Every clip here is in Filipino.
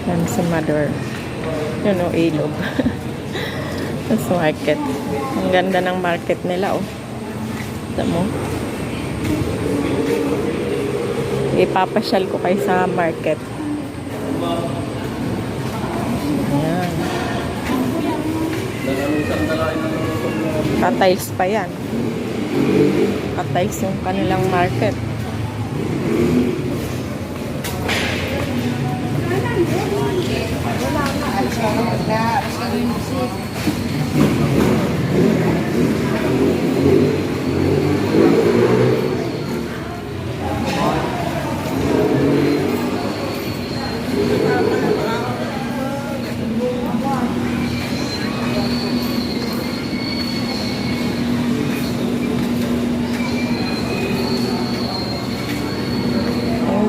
Yan si Mother. Yun o, ilog. Sa market. Ang ganda ng market nila, oh. Ito mo. Ipapasyal ko kayo sa market. Ayan. Katiles pa yan. Katiles yung kanilang market.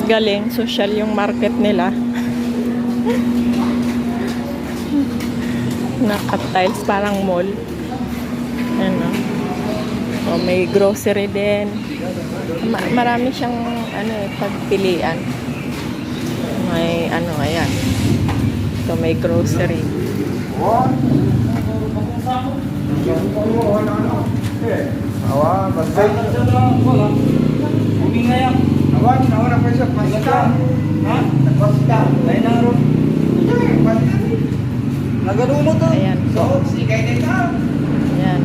Galing, social yung market nila. Naka-tiles, parang mall. Ano? O, may grocery din. Marami siyang pagpilian. May ayan. So, may grocery. Awan, bantay. Bumi ngayon. Awan na pa siya. Pasita. Ha? Pasita. Lain na ron. Nagadumo to. Ayan. So, sigay nito. Ayan.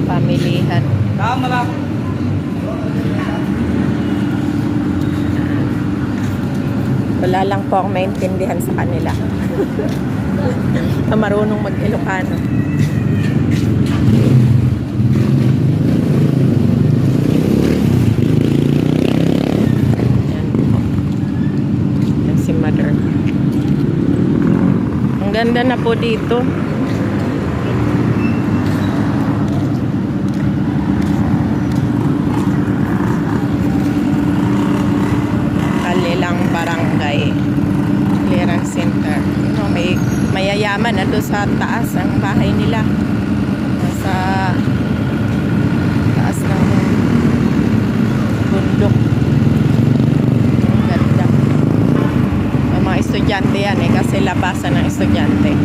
Pamilihan. Tama lang. Wala lang po akong maintindihan sa kanila. Marunong mag-Ilocano. Yan si Mother. Ang ganda na po dito. Kalilang barangay clearance center. May mayayaman na doon sa taas ang bahay nila. Sa taas ng bundok. Ang ganda. Ang mga estudyante yan kasi labasan ng estudyante.